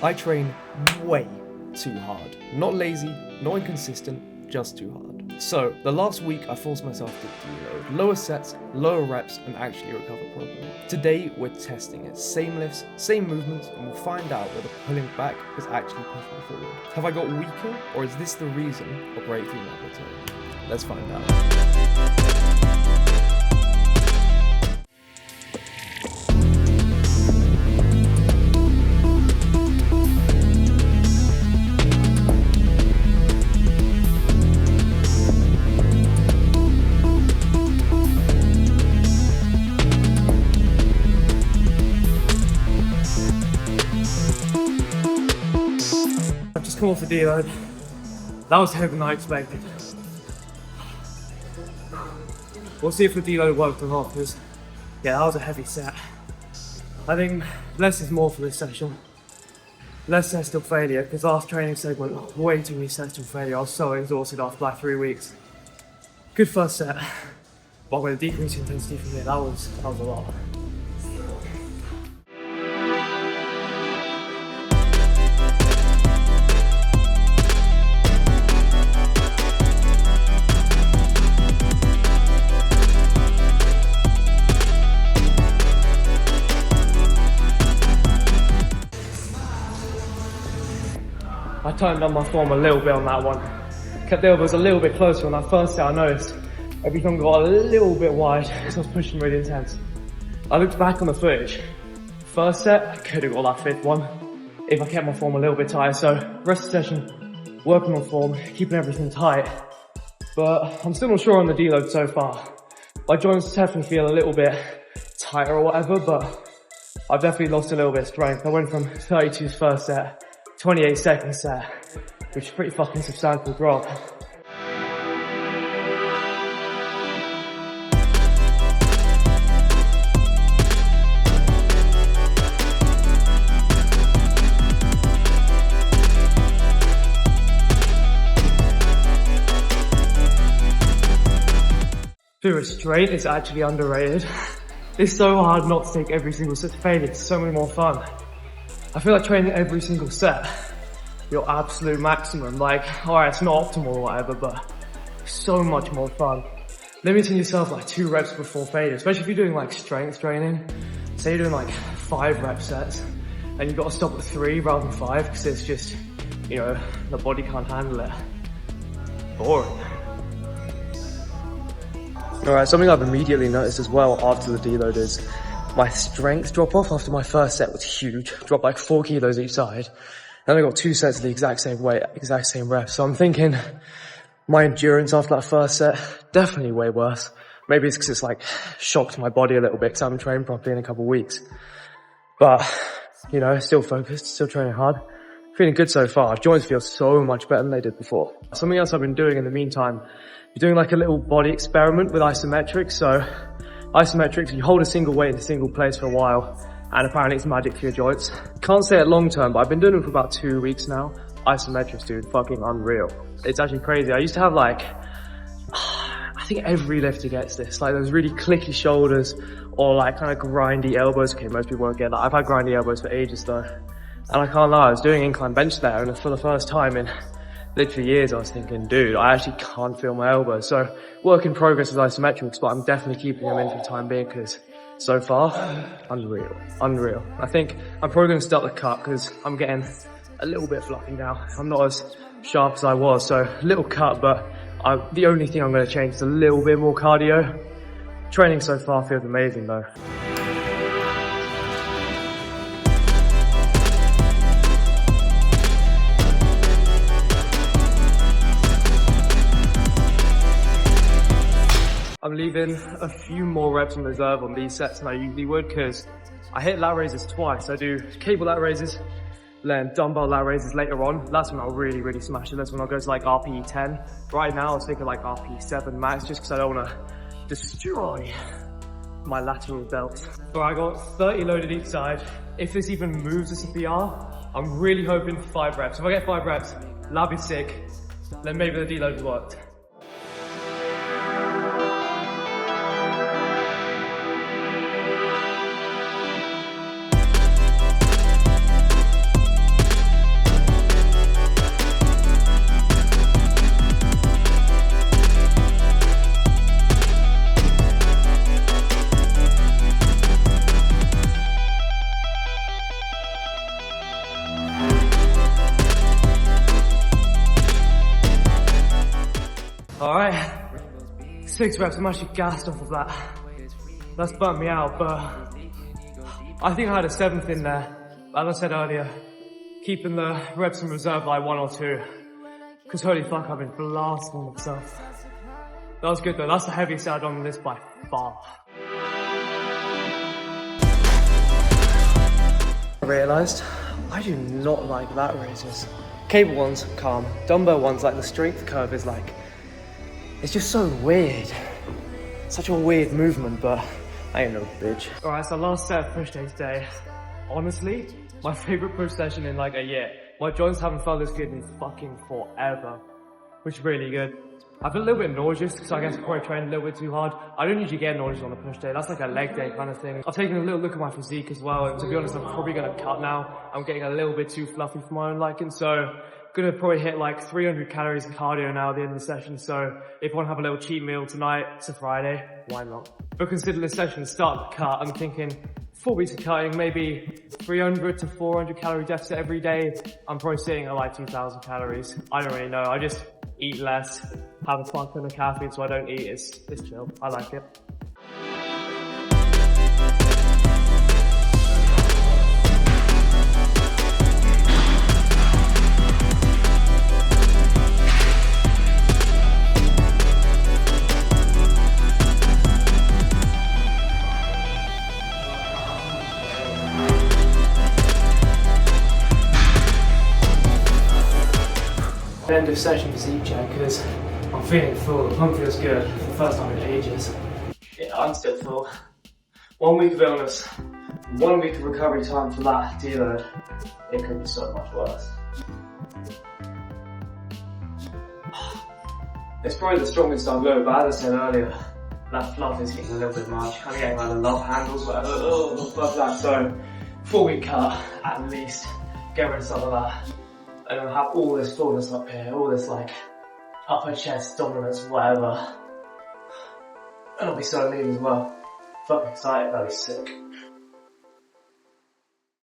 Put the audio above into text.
I train way too hard. Not lazy, not inconsistent, just too hard. So, the last week I forced myself to deload, lower sets, lower reps, and actually recover properly. Today we're testing it. Same lifts, same movements, and we'll find out whether pulling back has actually pushed me forward. Have I got weaker, or is this the reason of breakthrough never return? Let's find out. I've just come off the deload. That was heavier than I expected. We'll see if the deload worked or not, because yeah, that was a heavy set. I think less is more for this session. Less sets till failure, because last training segment, way too many sets till failure. I was so exhausted after like 3 weeks. Good first set, but I'm going to decrease intensity from here. That was a lot. I tightened up my form a little bit on that one. Kept the elbows a little bit closer on that first set. I noticed everything got a little bit wide because I was pushing really intense. I looked back on the footage. First set, I could have got that fifth one if I kept my form a little bit tighter. So rest of the session, working on form, keeping everything tight. But I'm still not sure on the deload so far. My joints definitely feel a little bit tighter or whatever, but I've definitely lost a little bit of strength. I went from 32's first set, 28 second set, which is a pretty fucking substantial drop. Doing it straight is actually underrated. It's so hard not to take every single set to failure. It's so much more fun. I feel like training every single set, your absolute maximum. Like, alright, it's not optimal or whatever, but so much more fun. Limiting yourself like 2 reps before failure, especially if you're doing like strength training. Say you're doing like 5 rep sets, and you've got to stop at 3 rather than 5, because it's just, you know, the body can't handle it. Boring. Alright, something I've immediately noticed as well after the deload is my strength drop off after my first set was huge. Dropped like 4 kilos each side. Then I got 2 sets of the exact same weight, exact same reps. So I'm thinking my endurance after that first set, definitely way worse. Maybe it's because it's like shocked my body a little bit because I haven't trained properly in a couple of weeks. But, you know, still focused, still training hard. Feeling good so far. Joints feel so much better than they did before. Something else I've been doing in the meantime, you're doing like a little body experiment with isometrics. So isometrics, you hold a single weight in a single place for a while, and apparently it's magic for your joints. Can't say it long term, but I've been doing it for about 2 weeks now. Isometrics, dude, fucking unreal. It's actually crazy. I used to have like, I think every lifter gets this, like those really clicky shoulders or like kind of grindy elbows. Okay, most people won't get that. I've had grindy elbows for ages though. And I can't lie, I was doing incline bench there, and for the first time in literally years, I was thinking, dude, I actually can't feel my elbows. So work in progress with isometrics, but I'm definitely keeping them in for the time being because so far, unreal. I think I'm probably going to start the cut because I'm getting a little bit fluffy now. I'm not as sharp as I was, so little cut, but the only thing I'm going to change is a little bit more cardio. Training so far feels amazing though. I'm leaving a few more reps in reserve on these sets than I usually would because I hit lat raises twice. I do cable lat raises, then dumbbell lat raises later on. That's when I'll really smash it. That's when I'll go to like RPE 10. Right now I was thinking like RPE 7 max just because I don't want to destroy my lateral delts. So I got 30 loaded each side. If this even moves as a PR, I'm really hoping for 5 reps. If I get 5 reps, that'd be sick. Then maybe the deload worked. 6 reps, I'm actually gassed off of that. That's burnt me out, but I think I had a 7th in there. As I said earlier, keeping the reps in reserve like 1 or 2. Cause holy fuck, I've been blasting myself. That was good though, that's the heaviest I've done on this by far. I realised I do not like lat raises. Cable ones, calm. Dumbbell ones, like the strength curve is like, it's just so weird. Such a weird movement, but I ain't no bitch. Alright, so last set of push day today. Honestly, my favourite push session in like a year. My joints haven't felt this good in fucking forever, which is really good. I've been a little bit nauseous because I guess I probably trained a little bit too hard. I don't usually get nauseous on a push day. That's like a leg day kind of thing. I've taken a little look at my physique as well, and to be honest, I'm probably going to cut now. I'm getting a little bit too fluffy for my own liking, so gonna probably hit like 300 calories of cardio now at the end of the session. So if I want to have a little cheat meal tonight, it's a Friday, why not? But considering the session starting to cut, I'm thinking 4 weeks of cutting, maybe 300 to 400 calorie deficit every day. I'm probably sitting at like 2,000 calories. I don't really know. I just eat less, have a fuck ton of caffeine so I don't eat. It's chill. I like it. End of session physique check because I'm feeling full, the pump feels good for the first time in ages. Yeah, I'm still full. 1 week of illness, 1 week of recovery time for that deload. It could be so much worse. It's probably the strongest I've looked, but as I said earlier, that fluff is getting a little bit much. Kind of getting like the love handles, whatever, fuck that. So, 4 week cut at least, get rid of some of that. And I'll have all this fullness up here, all this like upper chest dominance, whatever. And I'll be so lean as well. Fucking excited, that'll be sick.